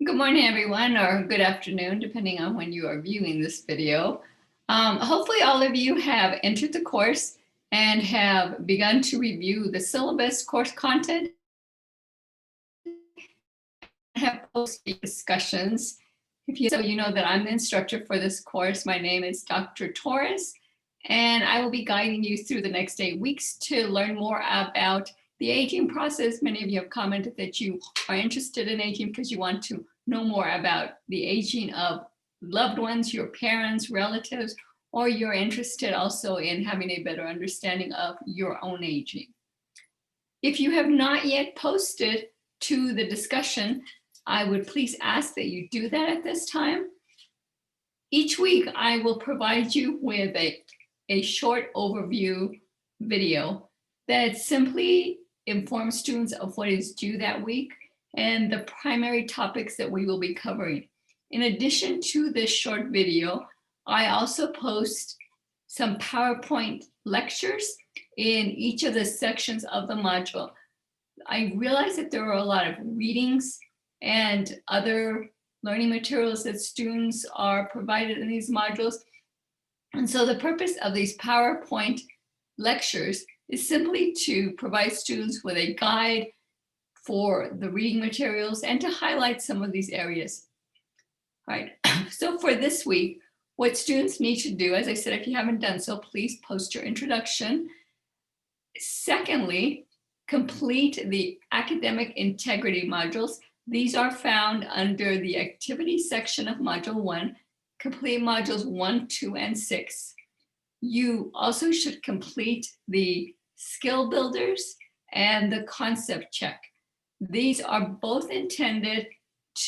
Good morning, everyone, or good afternoon, depending on when you are viewing this video. Hopefully all of you have entered the course and have begun to review the syllabus, course content, and have posted discussions. If you so, you know that I'm the instructor for this course. My name is Dr. Torres, and I will be guiding you through the next 8 weeks to learn more about the aging process. Many of you have commented that you are interested in aging because you want to know more about the aging of loved ones, your parents, relatives, or you're interested also in having a better understanding of your own aging. If you have not yet posted to the discussion, I would please ask that you do that at this time. Each week, I will provide you with a short overview video that simply informs students of what is due that week and the primary topics that we will be covering. In addition to this short video, I also post some PowerPoint lectures in each of the sections of the module. I realize that there are a lot of readings and other learning materials that students are provided in these modules. And so the purpose of these PowerPoint lectures is simply to provide students with a guide for the reading materials and to highlight some of these areas. All right, so for this week, what students need to do, as I said, if you haven't done so, please post your introduction. Secondly, complete the academic integrity modules. These are found under the activity section of module 1. Complete modules 1, 2, and 6. You also should complete the skill builders and the concept check. These are both intended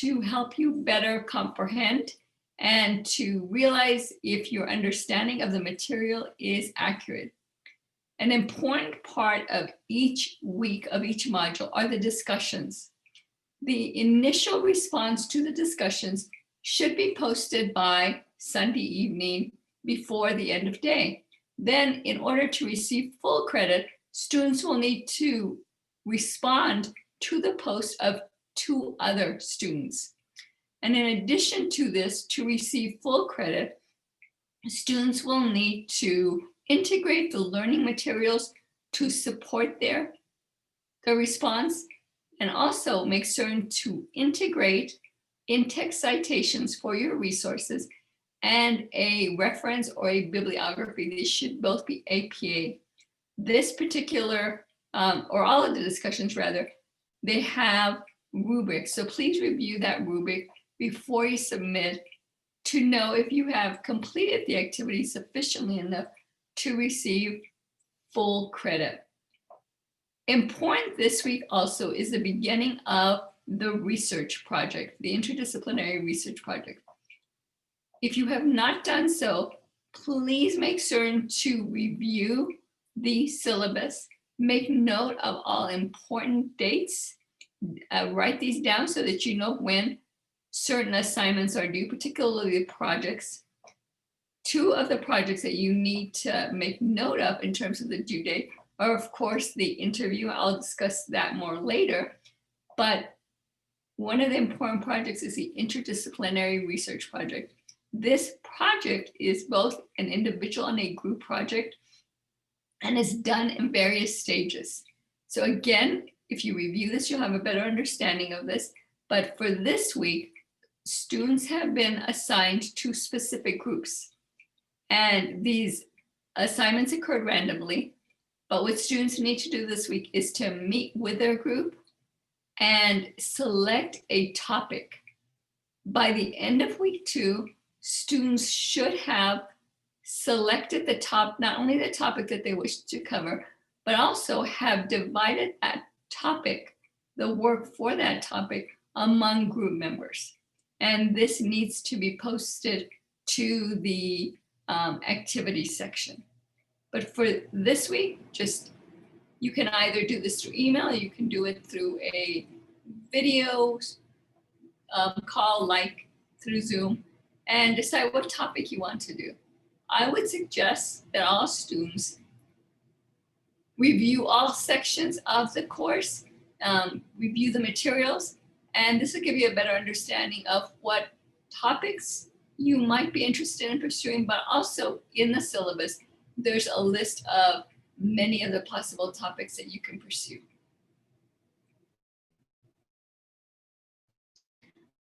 to help you better comprehend and to realize if your understanding of the material is accurate. An important part of each week of each module are the discussions. The initial response to the discussions should be posted by Sunday evening before the end of day. Then, in order to receive full credit, students will need to respond to the post of 2 other students. And in addition to this, to receive full credit, students will need to integrate the learning materials to support their response, and also make certain to integrate in-text citations for your resources and a reference or a bibliography. These should both be APA. This particular, or all of the discussions rather, they have rubrics. So please review that rubric before you submit to know if you have completed the activity sufficiently enough to receive full credit. Important this week also is the beginning of the research project, the interdisciplinary research project. If you have not done so, please make certain to review the syllabus, make note of all important dates, write these down so that you know when certain assignments are due, particularly projects. 2 of the projects that you need to make note of in terms of the due date are, of course, the interview. I'll discuss that more later. But one of the important projects is the interdisciplinary research project. This project is both an individual and a group project and is done in various stages. So again, if you review this, you'll have a better understanding of this. But for this week, students have been assigned to specific groups. And these assignments occurred randomly. But what students need to do this week is to meet with their group and select a topic. By the end of week 2, students should have selected the top, not only the topic that they wish to cover, but also have divided that topic, the work for that topic, among group members. And this needs to be posted to the activity section. But for this week, you can either do this through email, or you can do it through a video call, like through Zoom, and decide what topic you want to do. I would suggest that all students review all sections of the course, review the materials, And this will give you a better understanding of what topics you might be interested in pursuing, but also in the syllabus, there's a list of many of the possible topics that you can pursue.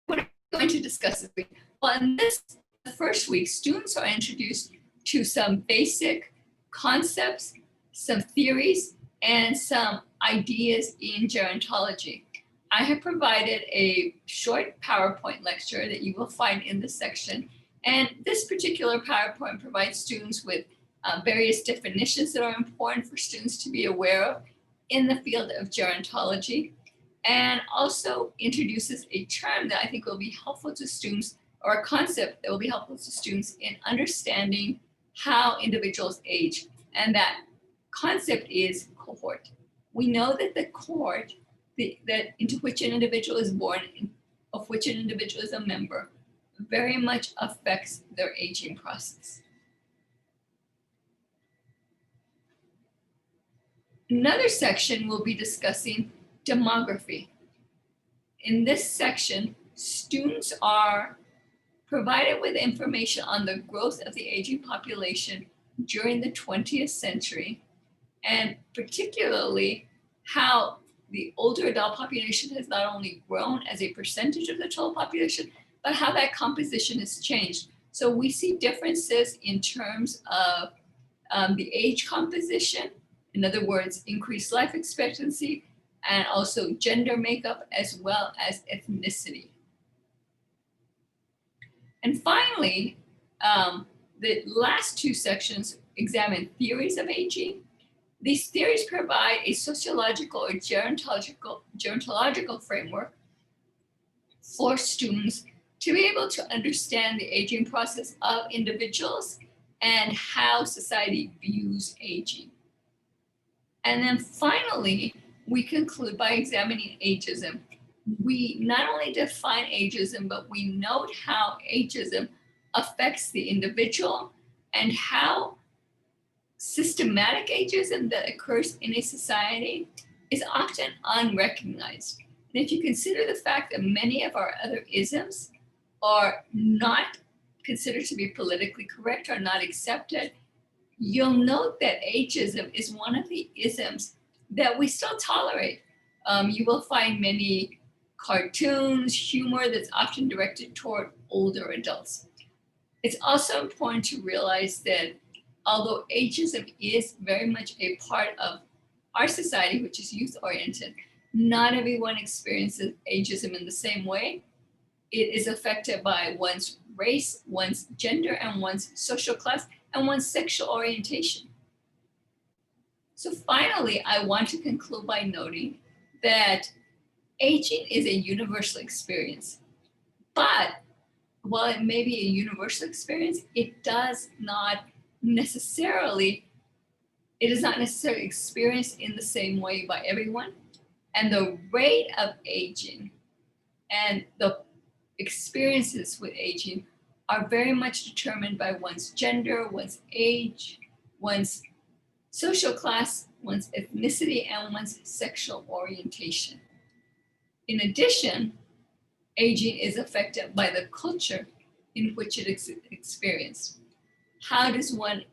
What are we going to discuss this week? Well, in this first week, students are introduced to some basic concepts, some theories, and some ideas in gerontology. I have provided a short PowerPoint lecture that you will find in this section. And this particular PowerPoint provides students with various definitions that are important for students to be aware of in the field of gerontology, and also introduces a term that I think will be helpful to students, or a concept that will be helpful to students in understanding how individuals age. And that concept is cohort. We know that the cohort that into which an individual is born, of which an individual is a member, very much affects their aging process. Another section will be discussing demography. In this section, students are provided with information on the growth of the aging population during the 20th century, and particularly how the older adult population has not only grown as a percentage of the total population, but how that composition has changed. So we see differences in terms of the age composition, in other words, increased life expectancy, and also gender makeup, as well as ethnicity. And finally, the last two sections examine theories of aging. These theories provide a sociological or gerontological framework for students to be able to understand the aging process of individuals and how society views aging. And then finally, we conclude by examining ageism. We not only define ageism, but we note how ageism affects the individual and how systematic ageism that occurs in a society is often unrecognized. And if you consider the fact that many of our other isms are not considered to be politically correct or not accepted, you'll note that ageism is one of the isms that we still tolerate. You will find many cartoons, humor that's often directed toward older adults. It's also important to realize that although ageism is very much a part of our society, which is youth-oriented, not everyone experiences ageism in the same way. It is affected by one's race, one's gender, and one's social class, and one's sexual orientation. So finally, I want to conclude by noting that aging is a universal experience. But while it may be a universal experience, it is not necessarily experienced in the same way by everyone. And the rate of aging and the experiences with aging are very much determined by one's gender, one's age, one's social class, one's ethnicity, and one's sexual orientation. In addition, aging is affected by the culture in which it is experienced. How does one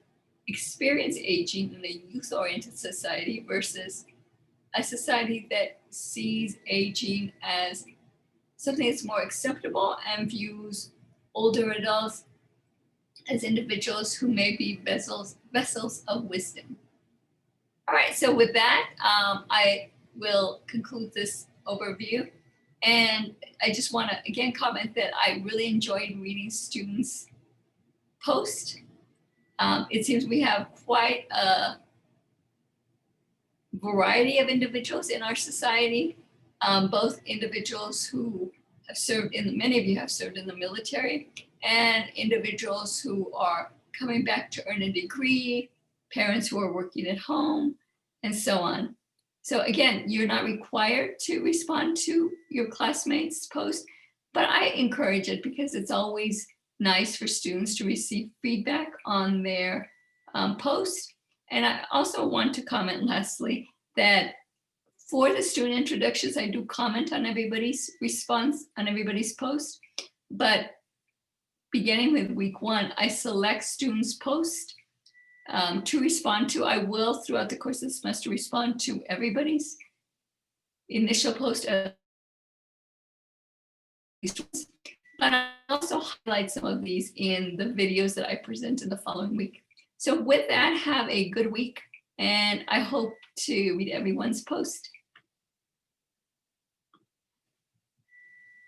experience aging in a youth-oriented society versus a society that sees aging as something that's more acceptable and views older adults as individuals who may be vessels of wisdom? All right, so with that, I will conclude this overview. And I just want to again comment that I really enjoyed reading students' posts. It seems we have quite a variety of individuals in our society, both individuals who have served many of you have served in the military, and individuals who are coming back to earn a degree, parents who are working at home, and so on. So again, you're not required to respond to your classmates' post, but I encourage it because it's always nice for students to receive feedback on their post. And I also want to comment lastly that For the student introductions, I do comment on everybody's response, on everybody's post, but beginning with week 1, I select students' post to respond to. I will, throughout the course of the semester, respond to everybody's initial post. But I also highlight some of these in the videos that I present in the following week. So with that, have a good week, and I hope to read everyone's post.